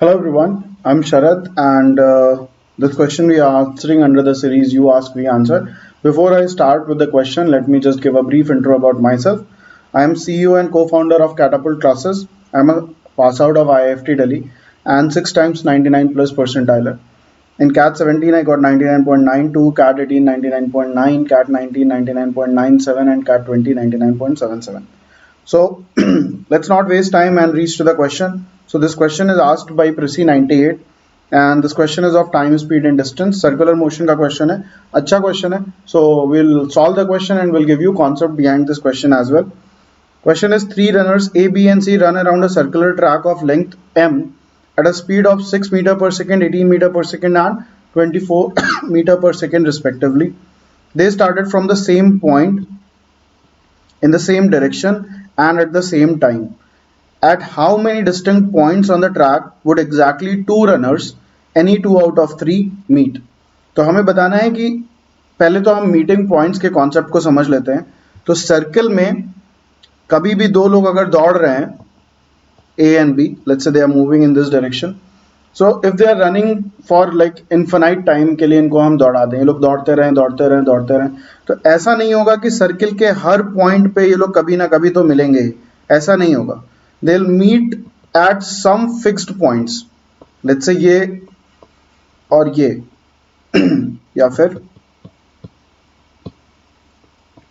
Hello everyone, I'm Sharad and this question we are answering under the series You Ask, We Answer. Before I start with the question, let me just give a brief intro about myself. I am CEO and co-founder of Catapult Classes. I'm a pass out of IIFT Delhi and 6 times 99 plus percentiler. In CAT 17 I got 99.92, CAT 18 99.9, CAT 19 99.97 and CAT 20 99.77. So let's not waste time and reach to the question. So this question is asked by Prissy 98 and this question is of time, speed and distance. Circular motion का question है. अच्छा question है. So we'll solve the question and we'll give you concept behind this question as well. Question is three runners A, B and C run around a circular track of length m at a speed of 6 meter per second, 18 meter per second and 24 meter per second respectively. They started from the same point in the same direction and at the same time. At how many distinct points on the track would exactly two runners, any two out of three, meet? तो हमें बताना है कि पहले तो हम meeting points के concept को समझ लेते हैं. तो सर्कल में कभी भी दो लोग अगर दौड़ रहे हैं A and B, let's say they are moving in this direction. So if they are running for like infinite time के लिए इनको हम दौड़ा दें, ये लोग दौड़ते रहें दौड़ते रहें दौड़ते रहें, तो ऐसा नहीं होगा कि सर्किल के हर पॉइंट पे ये लोग कभी ना कभी तो मिलेंगे ही. ऐसा नहीं होगा. They'll meet at some fixed points. Let's say ये और ये या फिर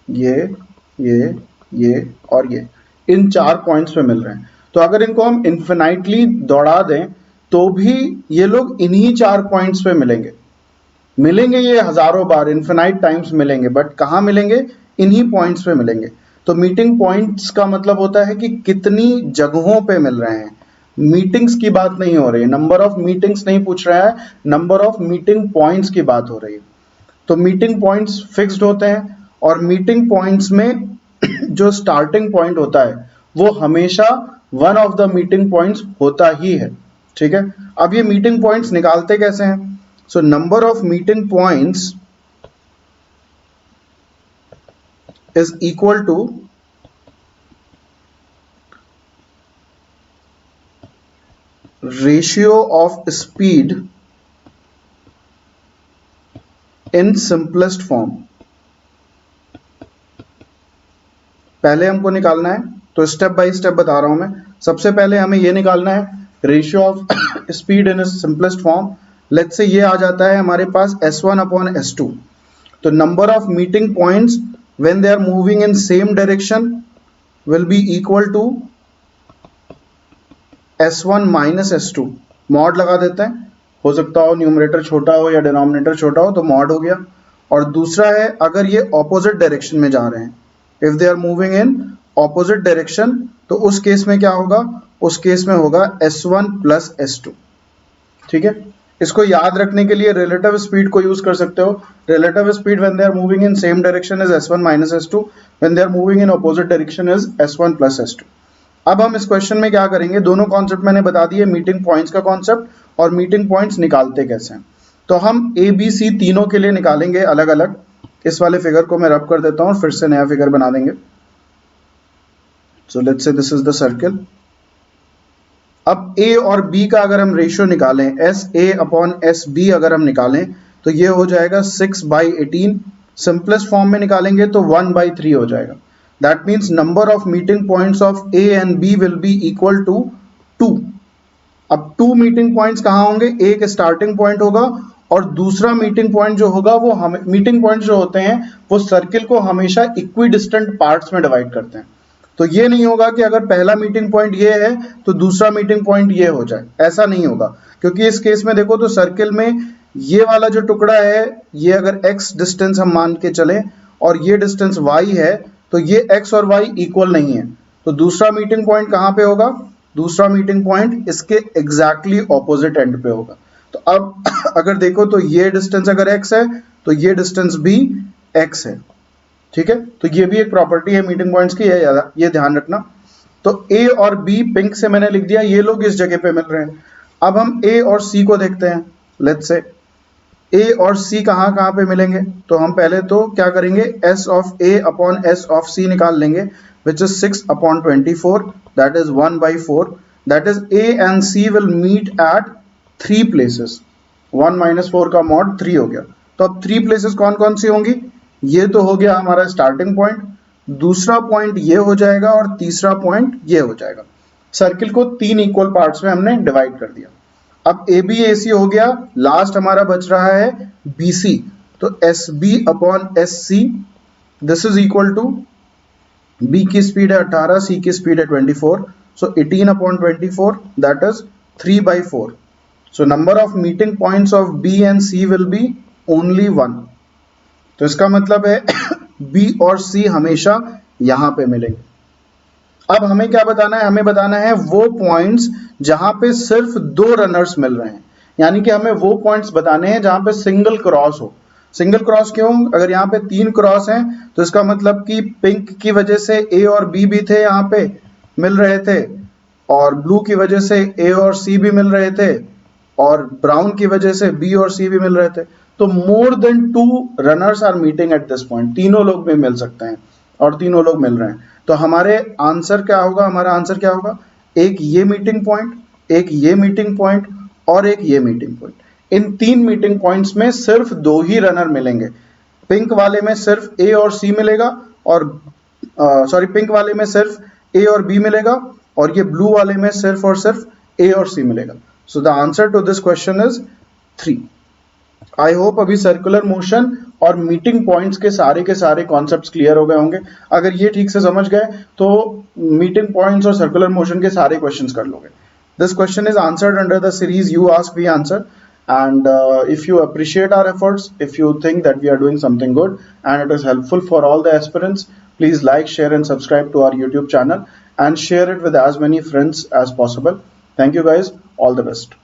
ये और ये इन चार पॉइंट्स पे मिल रहे हैं. तो अगर इनको हम इन्फिनाइटली दौड़ा दें तो भी ये लोग इन्हीं चार पॉइंट्स पे मिलेंगे ये हजारों बार इन्फिनाइट टाइम्स मिलेंगे, बट कहाँ मिलेंगे? इन्हीं पॉइंट्स पे मिलेंगे. तो मीटिंग पॉइंट्स का मतलब होता है कि कितनी जगहों पे मिल रहे हैं. मीटिंग्स की बात नहीं हो रही है, नंबर ऑफ मीटिंग्स नहीं पूछ रहा है, नंबर ऑफ मीटिंग पॉइंट्स की बात हो रही है. तो मीटिंग पॉइंट्स फिक्स्ड होते हैं और मीटिंग पॉइंट्स में जो स्टार्टिंग पॉइंट होता है वो हमेशा one of the meeting points होता ही है. ठीक है. अब ये मीटिंग पॉइंट्स निकालते कैसे हैं? So number of meeting points is equal to ratio of speed in simplest form. पहले हमको निकालना है, तो स्टेप बाय स्टेप बता रहा हूं मैं. सबसे पहले हमें ये निकालना है ratio of speed in simplest form. Let's say ये आ जाता है हमारे पास S1 अपॉन S2. तो number of meeting points when they are moving in same direction will be equal to S1 minus S2. Mod लगा देते हैं, हो सकता हो न्यूमरेटर छोटा हो या डिनोमिनेटर छोटा हो, तो मॉड हो गया. और दूसरा है अगर ये ऑपोजिट डायरेक्शन में जा रहे हैं, if they are moving in opposite direction, तो उस केस में क्या होगा? उस केस में होगा S1 प्लस S2. ठीक है. इसको याद रखने के लिए रिलेटिव स्पीड को यूज कर सकते हो. Relative speed when they are moving in same direction is S1 minus S2, when they are moving in opposite direction is S1 plus S2. अब हम इस क्वेश्चन में क्या करेंगे? दोनों कॉन्सेप्ट मैंने बता दिए, मीटिंग पॉइंट्स का कॉन्सेप्ट और मीटिंग पॉइंट्स निकालते कैसे हैं. तो हम A B C तीनों के लिए निकालेंगे अलग अलग. इस वाले फिगर को मैं रब कर देता हूँ, फिर से नया फिगर बना देंगे. So let's say this is the circle. अब A और B का अगर हम रेशियो निकालें, SA अपॉन SB अगर हम निकालें, तो ये हो जाएगा 6/18. सिंपलेस्ट फॉर्म में निकालेंगे तो 1/3 हो जाएगा. That means number of meeting points of A and B will be equal to 2. अब 2 मीटिंग पॉइंट्स कहाँ होंगे? एक स्टार्टिंग पॉइंट होगा और दूसरा मीटिंग पॉइंट जो होगा वो हमें मीटिंग पॉइंट जो होते हैं वो सर्किल को हमेशा इक्वी डिस्टेंट पार्ट्स में डिवाइड करते हैं. तो ये नहीं होगा कि अगर पहला मीटिंग पॉइंट ये है तो दूसरा मीटिंग पॉइंट ये हो जाए, ऐसा नहीं होगा. क्योंकि इस केस में देखो तो सर्किल में ये वाला जो टुकड़ा है ये अगर x डिस्टेंस हम मान के चले और ये डिस्टेंस y है, तो ये x और y इक्वल नहीं है. तो दूसरा मीटिंग पॉइंट कहाँ पे होगा? दूसरा मीटिंग पॉइंट इसके एग्जैक्टली ऑपोजिट एंड पे होगा. तो अब अगर देखो तो ये डिस्टेंस अगर x है तो ये डिस्टेंस भी x है. ठीक है. तो ये भी एक प्रॉपर्टी है मीटिंग पॉइंट्स की, ये ध्यान रखना. तो A और B पिंक से मैंने लिख दिया, ये लोग इस जगह पे मिल रहे हैं. अब हम A और C को देखते हैं. लेट्स से A और C कहाँ कहाँ पे मिलेंगे? तो हम पहले तो क्या करेंगे? S of A upon S of C निकाल लेंगे, which is 6/24, that is 1/4. that is A and C will meet at 3 places. 1 minus 4 का mod 3 हो गया. तो अब 3 places कौन कौन सी होंगी? ये तो हो गया हमारा स्टार्टिंग पॉइंट, दूसरा पॉइंट ये हो जाएगा और तीसरा पॉइंट ये हो जाएगा. सर्किल को 3 इक्वल पार्ट्स में हमने डिवाइड कर दिया. अब ए बी ए सी हो गया, लास्ट हमारा बच रहा है बी सी. तो S B upon S C, this is equal to B की स्पीड है 18, सी की स्पीड है 24, so 18 upon 24, that is 3 by 4. So number of meeting points of B and C will be only 1. तो इसका मतलब है B और C हमेशा यहां पे मिलेंगे. अब हमें क्या बताना है? हमें बताना है वो पॉइंट्स जहां पे सिर्फ 2 रनर्स मिल रहे हैं. यानी कि हमें वो पॉइंट्स बताने हैं जहां पे सिंगल क्रॉस हो. सिंगल क्रॉस क्यों? अगर यहाँ पे 3 क्रॉस हैं तो इसका मतलब कि पिंक की वजह से ए और बी भी थे, यहाँ पे मिल रहे थे, और ब्लू की वजह से ए और सी भी मिल रहे थे, और ब्राउन की वजह से बी और सी भी मिल रहे थे. तो more than 2 runners are meeting at this point. तीनों लोग भी मिल सकते हैं और तीनों लोग मिल रहे हैं. तो हमारे आंसर क्या होगा? हमारा आंसर क्या होगा? एक ये मीटिंग पॉइंट, एक ये मीटिंग पॉइंट और एक ये मीटिंग पॉइंट. इन 3 मीटिंग पॉइंट्स में सिर्फ 2 ही रनर मिलेंगे. पिंक वाले में सिर्फ ए और सी मिलेगा, और पिंक वाले में सिर्फ ए और बी मिलेगा, और ये ब्लू वाले में सिर्फ और सिर्फ ए और सी मिलेगा. So the answer to this question is 3. I hope अभी सर्कुलर मोशन और मीटिंग पॉइंट्स के सारे कॉन्सेप्ट्स क्लियर हो गए होंगे. अगर ये ठीक से समझ गए तो मीटिंग पॉइंट्स और सर्कुलर मोशन के सारे क्वेश्चंस कर लोगे. This question is answered under the series you ask we answer. And if you appreciate our efforts, if you think that we are doing something good and it is helpful for all the aspirants, please like, share and subscribe to our YouTube channel and share it with as many friends as possible. Thank you guys. All the best.